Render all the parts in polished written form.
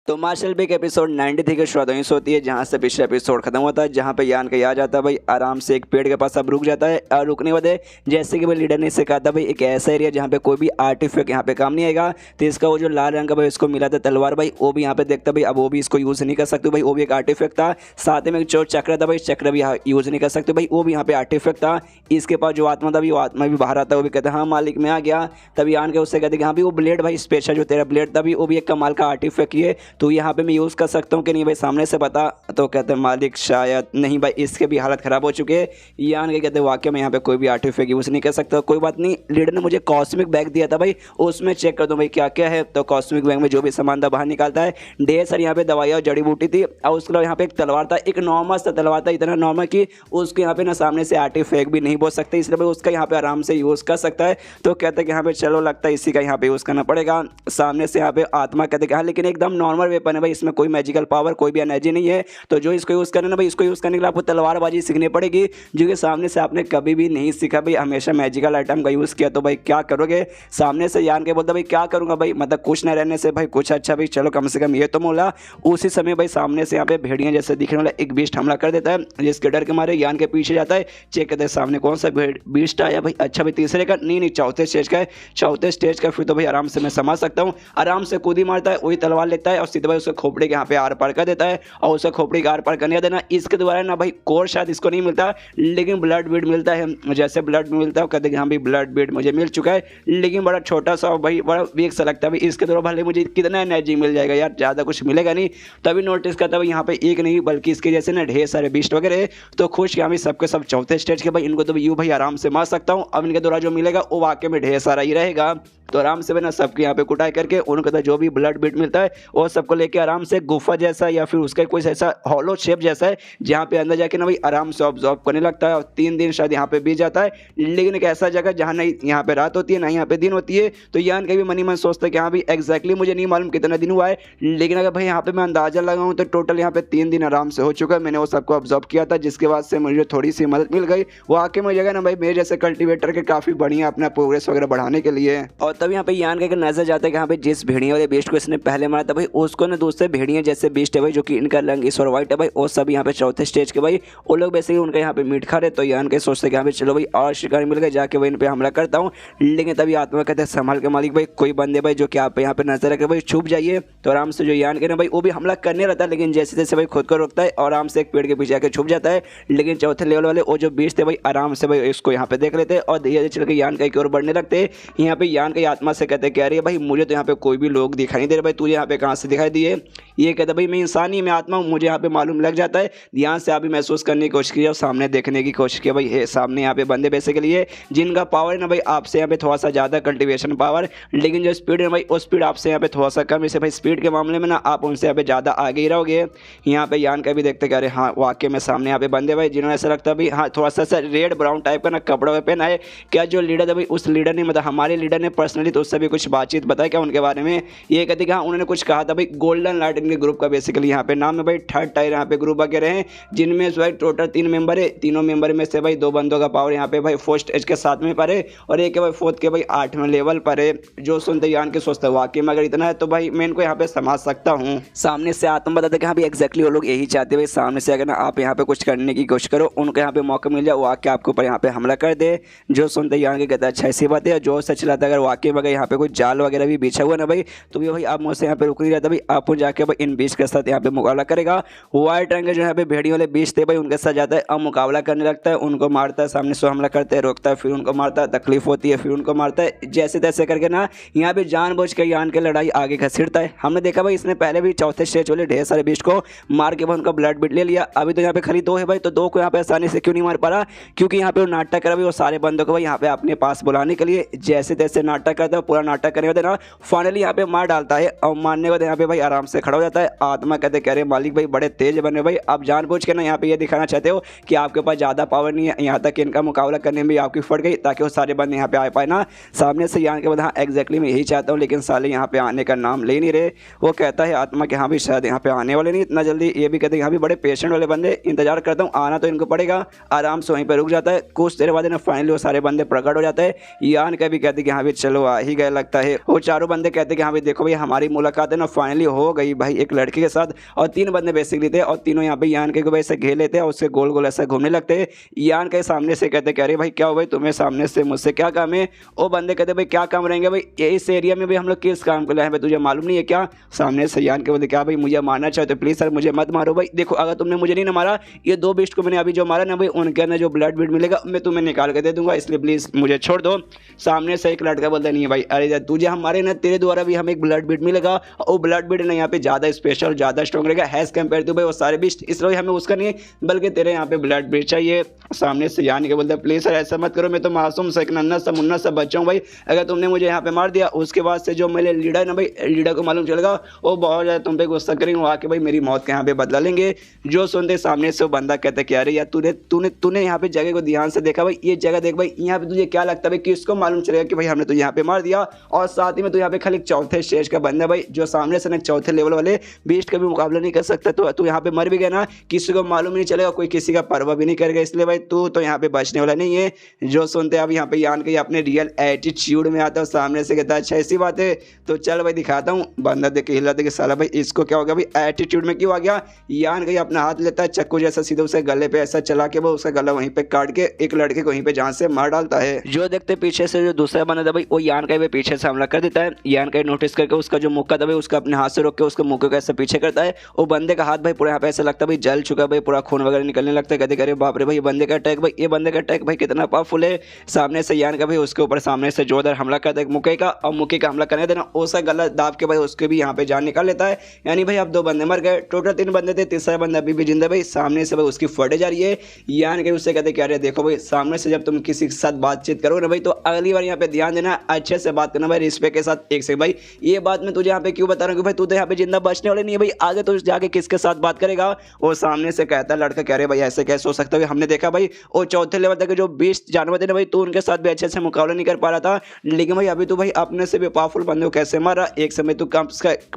तो martial bake episode 93 की शुरुआत वहीं से होती है जहां से पिछला एपिसोड खत्म होता है, जहां पे यान का आ जाता है भाई आराम से एक पेड़ के पास अब रुक जाता है। और रुकने के बाद जैसे कि भाई लीडर ने इससे कहा था भाई एक ऐसा एरिया जहां पे कोई भी आर्टिफैक्ट यहाँ पे काम नहीं आएगा। तो इसका वो जो लाल रंग का भाई उसको मिला था तलवार भाई, वो भी यहाँ पे देखता भाई अब वो भी इसको यूज़ नहीं कर सकते भाई, वो भी एक आर्टिफैक्ट था। साथ में जो चक्र था भाई चक्र भी यूज़ नहीं कर सकते भाई, वो भी यहाँ पे आर्टिफैक्ट था। इसके पास जो आत्मा था वो आत्मा भी बाहर आता है, वो भी कहते हैं हाँ मालिक में आ गया। तभी यान के उससे कहते कि हाँ भी वो ब्लेड भाई स्पेशल जो तेरा ब्लेड था भी वो भी एक कमाल का आर्टिफैक्ट है, तो यहाँ पे मैं यूज़ कर सकता हूँ कि नहीं भाई सामने से बता। तो कहते हैं मालिक शायद नहीं भाई, इसके भी हालत ख़राब हो चुके हैं। यान के कहते हैं वाकई में यहाँ पे कोई भी आर्टिफैक्ट यूज़ नहीं कर सकता। कोई बात नहीं, लीडर ने मुझे कॉस्मिक बैग दिया था भाई, उसमें चेक कर दो भाई क्या क्या है। तो कॉस्मिक बैग में जो भी सामान था बाहर निकालता है, ढेर सारी यहाँ पे दवाइयाँ और जड़ी बूटी थी। और उसके अलावा यहाँ पे एक तलवार था, एक नॉर्मल सा तलवार था, इतना नॉर्मल कि उसके यहाँ पे ना सामने से आर्टिफैक्ट भी नहीं बोल सकते, इसलिए भाई उसका यहाँ पे आराम से यूज़ कर सकता है। तो कहते हैं कि यहाँ पे चलो लगता है इसी का यहाँ पे यूज़ करना पड़ेगा। सामने से यहाँ पे आत्मा कहते हैं हाँ लेकिन एकदम नॉर्मल वेपन है भाई, इसमें कोई मैजिकल पावर कोई भी एनर्जी नहीं है। तो जो इसको यूज़ करना ना भाई, इसको यूज़ करने के लिए आपको तलवारबाजी सीखनी पड़ेगी, जो कि सामने से आपने कभी भी नहीं सीखा भाई, हमेशा मैजिकल आइटम का यूज़ किया। तो भाई क्या करोगे? सामने से यान के बोलता भाई क्या करूँगा भाई, मतलब कुछ ना रहने से भाई कुछ अच्छा भाई, चलो कम से कम ये तो मोला। उसी समय भाई सामने से यहाँ पे भेड़िया जैसे दिखने वाला एक बीस्ट हमला कर देता है, जिसके डर के मारे यान के पीछे जाता है। चेक करते हैं सामने कौन सा बीस्ट आया भाई, अच्छा भाई तीसरे का नहीं चौथे स्टेज का है, चौथे स्टेज का। फिर तो भाई आराम से मैं समझ सकता हूँ, आराम से कूदी मारता है, वही तलवार लेता है और सीधे भाई उसके खोपड़ी के यहाँ पे आर पार कर देता है। और उसे खोपड़ी का आर पार करने देना, इसके द्वारा ना भाई कोर शायद इसको नहीं मिलता, लेकिन ब्लड बीड मिलता है। जैसे ब्लड मिलता है कहते हैं हाँ भाई ब्लड बीड मुझे मिल चुका है, लेकिन बड़ा छोटा सा भाई, बड़ा वीक सा लगता है भाई, इसके द्वारा भले मुझे कितना एनर्जी मिल जाएगा यार, ज़्यादा कुछ मिलेगा नहीं। तभी नोटिस करता भाई यहाँ पे एक नहीं बल्कि इसके जैसे ना ढेर सारे बीस्ट वगैरह। तो खुश क्या भाई सबके सब चौथे स्टेज के भाई, इनको तो यूँ भाई आराम से मार सकता हूँ। अब इनके द्वारा जो मिलेगा वो वाकई में ढेर सारा ही रहेगा। तो आराम से ना सबके यहाँ पे कुटाई करके उनको जो भी ब्लड बीट मिलता है वो सबको लेके आराम से गुफा जैसा या फिर उसका कोई ऐसा हॉलो शेप जैसा है जहाँ पे अंदर जाके ना भाई आराम से ऑब्जॉर्व करने लगता है। और 3 दिन शायद यहाँ पे बीत जाता है, लेकिन एक ऐसा जगह जहाँ नहीं यहाँ पे रात होती है ना यहाँ पे दिन होती है। तो यान कभी मनी मन सोचता है कि हाँ भाई एग्जैक्टली मुझे नहीं मालूम कितना दिन हुआ है, लेकिन अगर भाई यहाँ पे मैं अंदाजा लगाऊँ तो टोटल यहाँ पे 3 दिन आराम से हो चुका है। मैंने वो सबको ऑब्जॉर्व किया था, जिसके बाद से मुझे थोड़ी सी मदद मिल गई। वो आके मुझे जगह ना भाई मेरे जैसे कल्टिवेटर के काफ़ी बढ़िया अपना प्रोग्रेस वगैरह बढ़ाने के लिए। और तब यहाँ पे यान का नजर जाता है कि हाँ भाई जिस भेड़िया वाले बेस्ट को इसने पहले मारा था भाई, उसको ना दूसरे भेड़िया जैसे बेस्ट है भाई, जो कि इनका रंग इस और वाइट है भाई, वो सब यहाँ पे चौथे स्टेज के भाई वो लोग वैसे ही उनका यहाँ पे मीट खा रहे। तो यान के सोचते कि हाँ भाई चलो भाई और शिकारी मिल गए, जाके भाई इन पे हमला करता हूँ। लेकिन तभी आत्मा कहते हैं संभाल के मालिक भाई, कोई बंदे भाई जो कि आप यहाँ पे नजर रखे भाई छुप जाइए। तो आराम से जो यान के ना भाई वो भी हमला करने रहता है, लेकिन जैसे जैसे भाई खुद को रोकता है और आराम से एक पेड़ के पीछे आके छुप जाता है। लेकिन चौथे लेवल वाले वो जो बेस्ट थे भाई आराम से भाई इसको यहाँ पे देख लेते हैं और धीरे धीरे चल के यान का की ओर बढ़ने लगते हैं। यहाँ पे यान की आत्मा से कहते हैं कह रही है भाई मुझे तो यहाँ पे कोई भी लोग दिखाई नहीं दे रहे भाई, तुझे यहाँ पे कहाँ से दिखाई दिए? ये कहता भाई मैं इंसान ही मैं आत्मा हूँ, मुझे यहाँ पे मालूम लग जाता है। ध्यान से अभी महसूस करने की कोशिश की और सामने देखने की कोशिश की भाई, सामने यहाँ पे बंदे पैसे के लिए जिनका पावर है ना भाई आपसे यहाँ पे थोड़ा सा ज़्यादा कल्टिवेशन पावर, लेकिन जो स्पीड है भाई वो स्पीड आपसे यहाँ पे थोड़ा सा कम। इसे भाई स्पीड के मामले में ना आप उनसे यहाँ पे ज़्यादा आगे ही रहोगे। यहाँ पे यान का भी देखते कि अरे हाँ वाकई में सामने यहाँ पे बंदे भाई जिन्होंने ऐसा लगता है भाई हाँ थोड़ा सा रेड ब्राउन टाइप का ना कपड़ा पहना है। क्या जो लीडर है भाई उस लीडर ने मतलब हमारे लीडर ने पर्सनली तो उससे भी कुछ बातचीत बताया क्या उनके बारे में? ये कहते कि हाँ उन्होंने कुछ कहा था भाई गोल्डन लाइट इनके ग्रुप का बेसिकली यहाँ पे नाम है भाई। थर्ड टायर यहाँ पे ग्रुप वगैरह हैं, जिनमें भाई टोटल 3 मेंबर है। तीनों मेंबर में से भाई 2 बंदों का पावर यहाँ पे भाई फर्स्ट एज के 7वें पर है और एक है भाई 4th के भाई 8वें लेवल पर है। जो सुनते यान के सोचते वाकई में अगर इतना है तो भाई मैं इनको यहाँ पे समझ सकता हूँ। सामने से आत्मा बताते कि हाँ भाई एग्जैक्टली वो लोग यही चाहते भाई, सामने से अगर ना आप यहाँ पे कुछ करने की कोशिश करो, उनको यहाँ पे मौका मिल जाए वो आके आपके ऊपर यहाँ पे हमला कर दे। जो सुनते यान के कहता है अच्छा ऐसी बात है। जो सच लाता अगर वाकई में अगर यहाँ पे कुछ जाल वगैरह भी बिछा हुआ ना भाई, तो भी भाई आप मुझसे यहाँ पे रुक नहीं रहता भाई, आप जाके भाई इन बीच के साथ यहाँ पे मुकाबला करेगा। व्हाइट रंग के जो यहाँ पे भेड़ियों वाले बीच थे भाई उनके साथ जाता है, अब मुकाबला करने लगता है, उनको मारता है, सामने से हमला करता है, रोकता है, फिर उनको मारता है, तकलीफ होती है, फिर उनको मारता है। जैसे तैसे करके ना यहाँ पे जानबूझ के यान की लड़ाई आगे घसीटता है। हमने देखा भाई इसने पहले भी चौथे स्टेज वाले ढेर सारे बीच को मार के भाई उनका ब्लड बिट ले लिया। अभी तो यहाँ पे खाली 2 है भाई, तो 2 को यहाँ पे आसानी से क्यों नहीं मार पा रहा? क्योंकि यहाँ पे वो नाटक करा भाई वो सारे बंदों को भाई यहाँ पे अपने पास बुलाने के लिए जैसे तैसे नाटक करता है। पूरा नाटक करने के बाद ना फाइनली यहाँ पे मार डालता है और मारने के बाद यहाँ पे भाई आराम से खड़ा हो जाता है। आत्मा कहते कह रहे मालिक भाई बड़े तेज बने भाई, आप जानबूझ के ना यहाँ पे ये दिखाना चाहते हो कि आपके पास ज़्यादा पावर नहीं है, यहाँ तक कि इनका मुकाबला करने में भी आपकी फट गई ताकि वो सारे बंदे यहाँ पे आ पाए ना सामने से। यान के बाद हाँ एग्जैक्टली मैं यही चाहता हूँ, लेकिन साले यहाँ पे आने का नाम ले नहीं रहे। वो कहता है आत्मा कि हाँ भाई शायद यहाँ पे आने वाले नहीं इतना जल्दी। ये भी कहते हैं यहाँ भी बड़े पेशेंट वाले बंदे, इंतजार करता हूँ आना तो इनको पड़ेगा। आराम से वहीं पर रुक जाता है। कुछ देर बाद ना फाइनली वो सारे बंदे प्रकट हो जाते हैं। यान का भी कहते कि हाँ भाई चलो आ ही गए लगता है। वो चारों बंदे कहते कि हाँ भाई देखो भाई हमारी मुलाकात है ना फाइनली हो गई भाई। भाई एक लड़के के साथ, और 3 बंदे बेसिकली थे और तीनों यहाँ पे यान के को ऐसे घेर लेते हैं और उसके गोल गोल ऐसा घूमने लगते हैं। यान के सामने से कहते कह रहे भाई क्या हो भाई, तुम्हें सामने से मुझसे क्या काम है। वो बंदे कहते भाई क्या काम रहेंगे भाई, ये इस एरिया में भी हम लोग किस काम को लाए हैं भाई, तुझे मालूम नहीं है क्या। सामने से यान के बोलते क्या भाई मुझे मारना चाहे तो प्लीज़ सर मुझे मत मारो भाई, देखो अगर तुमने मुझे नहीं ना मारा, ये 2 बीस्ट को मैंने अभी जो मारा ना भाई उनके अंदर जो ब्लड बीड मिलेगा मैं तुम्हें निकाल के दे दूंगा, इसलिए प्लीज़ मुझे छोड़ दो। सामने से एक लड़का बोलता नहीं भाई, अरे तुझे हमारे ना तेरे द्वारा भी हमें एक ब्लड बीड मिलेगा और वो ब्लड बीड ना यहाँ पे ज़्यादा स्पेशल ज़्यादा स्ट्रॉन्ग रहेगा हैज़ कम्पेयर टू भाई वो सारे बीस्ट, इसलिए हमें उसका नहीं बल्कि तेरे यहाँ पे ब्लड बीड चाहिए। सामने से यान के बोलते प्लीज़ सर ऐसा मत करो, मैं तो मासूम सा एक नन्हा सा मुन्ना सा बच्चा हूँ भाई, अगर तुमने मुझे यहाँ पे मार दिया उसके बाद से जो मेरे लीडर ना भाई लीडर को मालूम चलेगा वो बहुत ज़्यादा तुम पे गुस्सा करेंगे, वो आके भाई मेरी मौत के यहाँ पे बदला लेंगे। जो सुनते सामने से वो बंदा कहता है कि अरे यार तूने यहाँ पे जगह को ध्यान से देखा भाई, ये जगह देख भाई, यहाँ पे तुझे क्या लगता है भाई किसको मालूम चलेगा कि भाई हमने तो यहाँ पे मार दिया, और साथ ही में तो यहाँ पे खाली चौथे स्टेज का बंदा भाई जो सामने से ना चौथे लेवल वाले बीस्ट का भी मुकाबला नहीं कर सकता, तो तू यहाँ पे मर भी गया ना किसी को मालूम नहीं चलेगा, कोई किसी का परवाह भी नहीं करेगा, इसलिए भाई तू तो यहाँ पे बचने वाला नहीं है। जो सुनते अब यहाँ पे यान के अपने रियल एटीट्यूड में आता है, सामने से कहता है अच्छा ऐसी बात है तो चल भाई दिखाता हूँ। बंदा देख के हिलाते कि साला भाई इसको क्या हो गया भाई, एटीट्यूड में क्यों आ गया। यान के अपना हाथ लेता है चक्कू जैसा सीधे उसे गले पे ऐसा चला के वो उसका गला वहीं पे काट के एक लड़के को वहीं पे जान से मार डालता है। जो देखते पीछे से जो दूसरा बंदा था भाई वो यान का पीछे से हमला कर देता है। यान का नोटिस करके उसका जो मुक्का था भाई उसका अपने हाथ से रोक के उसके मुक्के को ऐसे पीछे करता है। वो बंदे का हाथ भाई पूरा यहाँ पे ऐसा लगता है भाई जल चुका भाई, पूरा खून वगैरह निकलने लगता है। कहते करे बाप रे भाई बंदे का अटैक भाई, ये बंदे का अटैक भाई कितना पावरफुल है। सामने से यान का भाई उसके ऊपर सामने से जोरदार हमला करता है मुक्के का, और मुक्के का हमला करने देना उसका गला दाब के भाई उसके भी यहाँ पे जान निकाल लेता है। यानी भाई अब 2 बंदे मर गए, टोटल 3 बंदे थे, तीसरा बंदा अभी भी जिंदा भाई। सामने से भाई उसकी फटे जा रही है। यान के उससे कहते क्या रहे देखो भाई सामने से जब तुम किसी के साथ बातचीत करो ना भाई तो अगली बार यहाँ पे ध्यान देना, अच्छे से बात करना भाई रिस्पेक्ट के साथ। एक से भाई ये बात मैं तुझे यहाँ पे क्यों बता रहा हूँ कि भाई तू तो यहाँ पे जिंदा बचने वाले नहीं है भाई, आगे तो जाके किसके साथ बात करेगा। वो सामने से कहता है लड़का कह रहे भाई ऐसे कैसे हो सकता है, हमने देखा भाई वो चौथे लेवल तक जो 20 जानवर थे ना भाई तो उनके साथ भी अच्छे से मुकाबला नहीं कर पा रहा था, लेकिन भाई अभी तो भाई अपने से भी पावरफुल बंदे को कैसे मारा। एक समय तू कम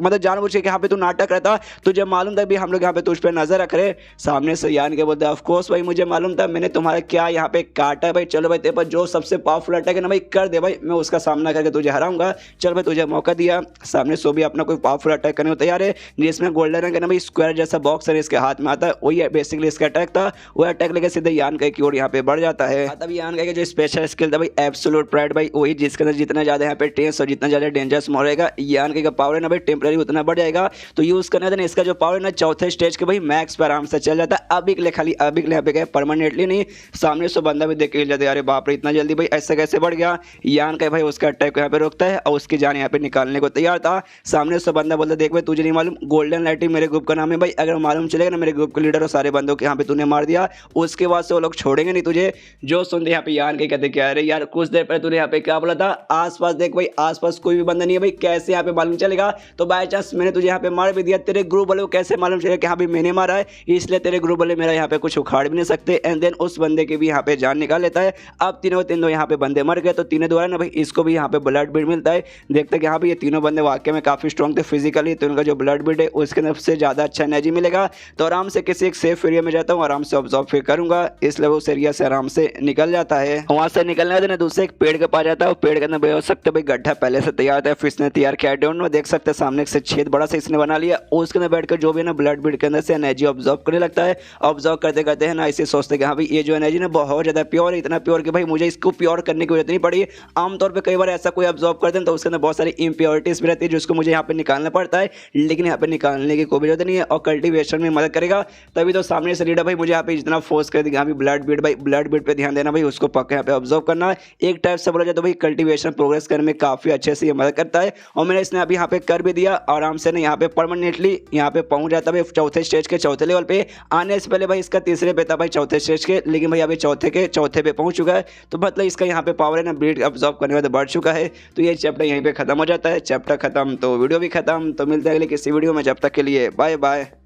मतलब जानबूझ के यहाँ पे तू नाटक रहता, तुझे मालूम था भी हम लोग यहाँ पे तुझ पे नजर रख रहे। सामने से यान के बोलते ऑफ कोर्स भाई मुझे मालूम था, मैंने तुम्हारा क्या यहाँ पे काटा भाई, चलो भाई तेरे पर जो सबसे पावरफुल अटैक है ना भाई कर दे भाई, मैं उसका सामना करके तुझे हराऊंगा, चल भाई तुझे मौका दिया। सामने सो भी अपना कोई पावरफुल अटैक करने को तैयार है, जिसमें गोल्डन रंग का ना भाई स्क्वायर जैसा बॉक्स है इसके हाथ में आता है, वही बेसिकली इसका अटैक था। वो अटैक लेके सीधे यान की ओर यहाँ पे बढ़ जाता है। तब यान का जो स्पेशल स्किल था भाई एब्सोल्यूट प्राइड भाई, वही जिसके अंदर जितना ज्यादा यहाँ पे टेंस और जितना ज्यादा डेंजरस मोड रहेगा यान का पावर है ना भाई टेम्पररी उतना बढ़ जाएगा। तो यूज करने देना इसका जो पावर है ना चौथे स्टेज के भाई मैक्स पर आराम से चल जाता है। अभी के लिए खाली अभी के लिए यहाँ पे गए परमानेंटली नहीं। सामने से बंदा भी देख के जाते अरे बाप रे इतना जल्दी भाई ऐसे कैसे बढ़ गया। यान का भाई उसका अटैक को यहाँ पे रोकता है और उसकी जान यहाँ पे निकालने को तैयार था। सामने से बंदा बोलता देख भाई तुझे नहीं मालूम गोल्डन लाइटिंग मेरे ग्रुप का नाम है भाई, अगर मालूम चलेगा ना मेरे ग्रुप के लीडर और सारे बंदों के यहाँ पे तूने मार दिया उसके बाद से वो लोग छोड़ेंगे नहीं तुझे। जो सुनते यहाँ पे यान के कहते क्या अरे यार कुछ देर पहले तूने यहाँ पे क्या बोला था, आसपास देख भाई आसपास कोई भी बंदा नहीं है भाई, कैसे यहाँ पे मालूम चलेगा। तो बाय चांस मैंने तुझे यहाँ पे मार भी दिया, तेरे ग्रुप वाले को कैसे मालूम चलेगा कि हाँ भाई मैंने मारा है, इसलिए तेरे ग्रुप वाले मेरा यहाँ पे कुछ उखाड़ भी नहीं सकते। एंड देन उस बंदे के भी यहाँ पे जान निकाल लेता है। अब तीनों यहाँ पे बंदे मर गए तो तीनों द्वारा ना भाई इसको भी यहाँ पे ब्लड बीड मिलता है। देखते कि हाँ भाई ये तीनों बंदे वाकई में काफी स्ट्रॉन्ग थे फिजिकली, तो उनका जो ब्लड बीड है उसके तरफ से ज्यादा अच्छा एनर्जी मिलेगा। तो आराम से किसी एक सेफ एरिया में जाता हूँ, आराम से ऑब्जर्व फिर करूंगा, इसलिए वो उस एरिया से आराम से निकल जाता है। वहां से निकलने देना दूसरे एक पेड़ के पास जाता है, पेड़ के अंदर बेच सकते भाई गड्ढा पहले से तैयार था, फिर इसने तैयार किया डोंट देख सकते सामने से छेद बड़ा सा इसने बना लिया, उसके अंदर बैठकर जो भी ना ब्लड बीड के अंदर से एनर्जी ऑब्जर्व करने लगता है। ऑब्जर्व करते करते है ना इसे सोचते कि हाँ भाई ये जो एनर्जी ना बहुत ज्यादा प्योर है, इतना प्योर कि भाई मुझे इसको प्योर करने की जरूरत नहीं पड़ी। आमतौर पर कई बार ऐसा कोई ऑब्जर्व करते हैं तो उसके अंदर बहुत सारी इम्प्योरिटीज भी रहती है जिसको मुझे यहाँ पे निकालना पड़ता है, लेकिन यहाँ पे निकालने की कोई जरूरत नहीं है और कल्टीवेशन में मदद करेगा। तभी तो सामने से लीडर भाई मुझे यहाँ पे जितना फोर्स कर देगा, ब्लड बीड भाई ब्लड बीड पे ध्यान देना भाई, उसको पक्का यहाँ पे ऑब्जर्व करना है। एक टाइप से बोला जाए तो भाई कल्टीवेशन प्रोग्रेस करने में काफी अच्छे से ये मदद करता है और मैंने इसने अभी यहाँ पे कर भी दिया। आराम से ना यहाँ पे परमानेंटली यहाँ पे पहुंच जाता है चौथे स्टेज के चौथे लेवल पे। आने से पहले भाई इसका तीसरे पे था भाई चौथे स्टेज के, लेकिन भाई अभी चौथे के चौथे पे पहुंच चुका है। तो मतलब इसका यहाँ पे पावर है ना ब्रीड ऑब्जर्व करने वाला बढ़ चुका है। तो ये चैप्टर यहीं पे खत्म हो जाता है। चैप्टर खत्म तो वीडियो भी खत्म। तो मिलते हैं अगले किसी वीडियो में, जब तक के लिए बाय बाय।